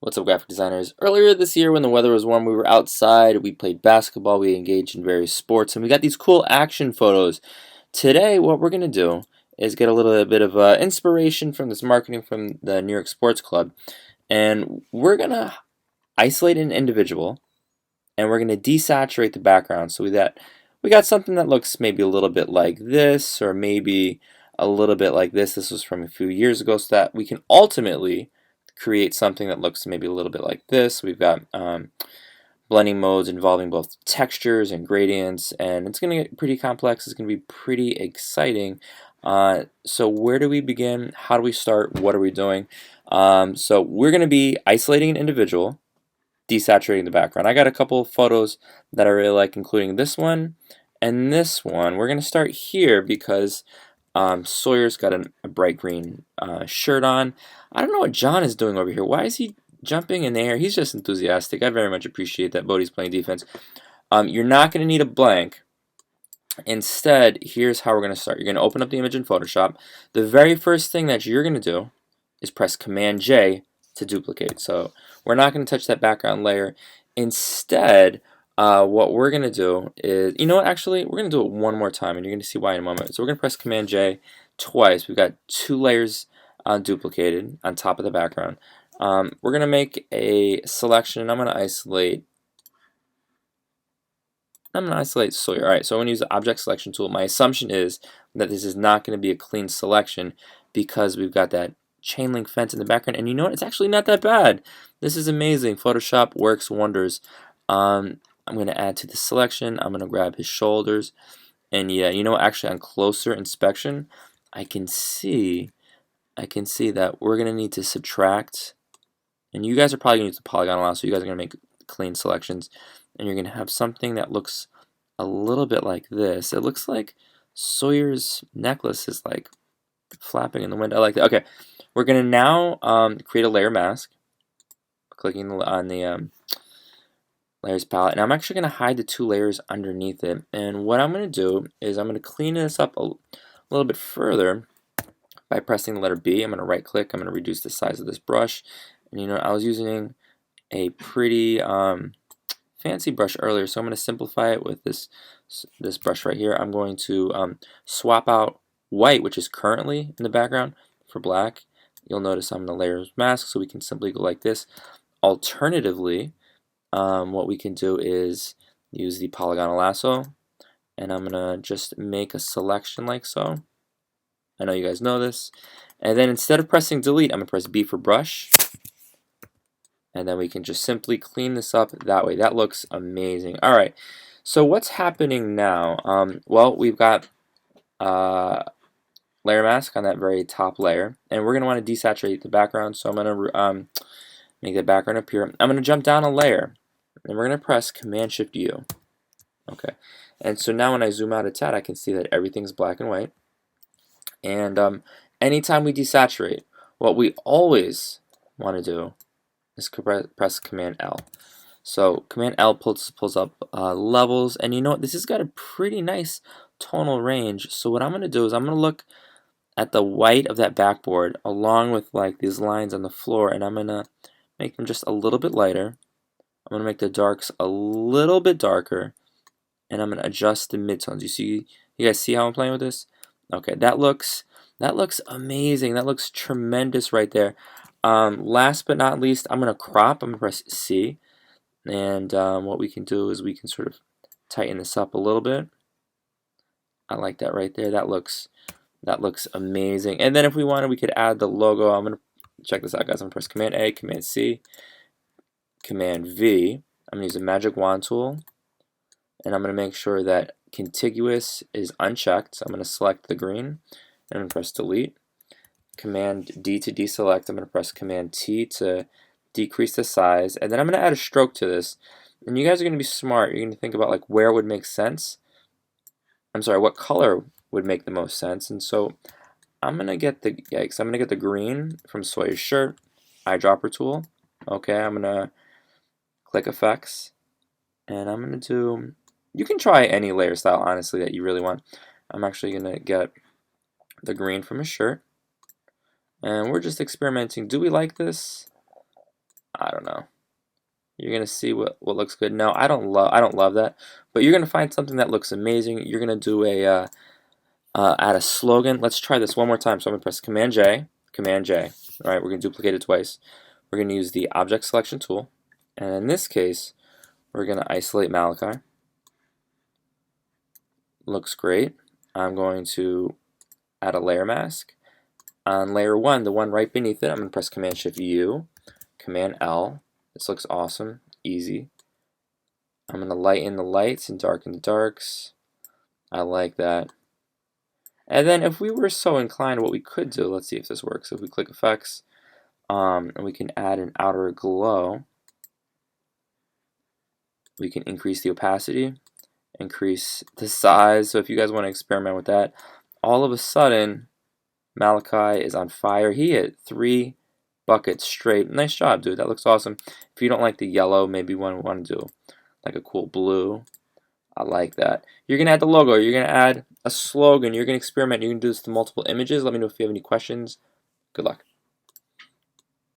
What's up, graphic designers? Earlier this year, when the weather was warm, we were outside, we played basketball, we engaged in various sports, and we got these cool action photos. Today, what we're going to do is get a little bit of inspiration from this marketing from the New York Sports Club, and we're going to isolate an individual, and we're going to desaturate the background. So we got something that looks maybe a little bit like this, or maybe a little bit like this. This was from a few years ago, so that we can ultimately create something that looks maybe a little bit like this. We've got blending modes involving both textures and gradients, and it's going to get pretty complex. It's going to be pretty exciting. So where do we begin? How do we start? What are we doing? So we're going to be isolating an individual, desaturating the background. I got a couple of photos that I really like, including this one and this one. We're going to start here because Sawyer's got a bright green shirt on. I don't know what John is doing over here. Why is he jumping in the air? He's just enthusiastic. I very much appreciate that Bodie's playing defense. You're not going to need a blank. Instead, here's how we're going to start. You're going to open up the image in Photoshop. The very first thing that you're going to do is press Command J to duplicate. So we're not going to touch that background layer. Instead, what we're going to do is, you know what, actually, we're going to do it one more time, and you're going to see why in a moment. So we're going to press Command J twice. We've got two layers duplicated on top of the background. We're going to make a selection, and I'm going to isolate Sawyer. Alright, so I'm going to use the object selection tool. My assumption is that this is not going to be a clean selection because we've got that chain link fence in the background, and you know what? It's actually not that bad. This is amazing. Photoshop works wonders. I'm going to add to the selection. I'm going to grab his shoulders, and yeah, you know, actually on closer inspection, I can see that we're going to need to subtract, and you guys are probably going to use the polygon a lot, so you guys are going to make clean selections, and you're going to have something that looks a little bit like this. It looks like Sawyer's necklace is like flapping in the wind. I like that. Okay, we're going to now create a layer mask, clicking on the layers palette, and I'm actually going to hide the two layers underneath it. And what I'm going to do is I'm going to clean this up a little bit further by pressing the letter B. I'm going to right click. I'm going to reduce the size of this brush. And you know, I was using a pretty fancy brush earlier, so I'm going to simplify it with this brush right here. I'm going to swap out white, which is currently in the background, for black. You'll notice I'm in the layers mask, so we can simply go like this. Alternatively, what we can do is use the polygonal lasso, and I'm gonna just make a selection like so. I know you guys know this. And then instead of pressing delete, I'm gonna press B for brush, and then we can just simply clean this up that way. That looks amazing. All right, so what's happening now? Well, we've got layer mask on that very top layer, and we're gonna want to desaturate the background, so I'm gonna make the background appear. I'm gonna jump down a layer, and we're going to press Command Shift U. Okay, and so now when I zoom out a tad, I can see that everything's black and white. And anytime we desaturate, what we always want to do is press Command L. So Command L pulls up levels, and you know what? This has got a pretty nice tonal range. So what I'm going to do is I'm going to look at the white of that backboard along with like these lines on the floor, and I'm going to make them just a little bit lighter. I'm going to make the darks a little bit darker, and I'm going to adjust the midtones. You guys see how I'm playing with this? Okay, that looks amazing. That looks tremendous right there. Last but not least, I'm going to crop. I'm going to press C, and what we can do is we can sort of tighten this up a little bit. I like that right there. That looks amazing. And then if we wanted, we could add the logo. I'm going to check this out, guys. I'm going to press Command A, Command C, Command V. I'm going to use the magic wand tool, and I'm going to make sure that contiguous is unchecked. So I'm going to select the green, and I'm going to press delete. Command D to deselect. I'm going to press Command T to decrease the size, and then I'm going to add a stroke to this. And you guys are going to be smart. You're going to think about like where it would make sense. I'm sorry, what color would make the most sense. And so I'm going to get the green from Sawyer's shirt, eyedropper tool. Okay, I'm going to click effects, and I'm going to do, you can try any layer style honestly that you really want. I'm actually going to get the green from his shirt, and we're just experimenting. Do we like this? I don't know. You're gonna see what looks good. No, I don't love that, but you're gonna find something that looks amazing. You're gonna do a add a slogan. Let's try this one more time. So I'm gonna press Command J, Command J. All right, we're gonna duplicate it twice. We're gonna use the Object Selection tool, and in this case, we're gonna isolate Malachi. Looks great. I'm going to add a layer mask. On layer 1, the one right beneath it, I'm going to press Command Shift U, Command L. This looks awesome, easy. I'm going to lighten the lights and darken the darks. I like that. And then if we were so inclined, what we could do, let's see if this works. If we click Effects, and we can add an outer glow, we can increase the opacity, increase the size. So if you guys want to experiment with that, all of a sudden, Malachi is on fire. He hit 3 buckets straight. Nice job, dude. That looks awesome. If you don't like the yellow, maybe you want to do like a cool blue. I like that. You're going to add the logo. You're going to add a slogan. You're going to experiment. You're going to do this to multiple images. Let me know if you have any questions. Good luck.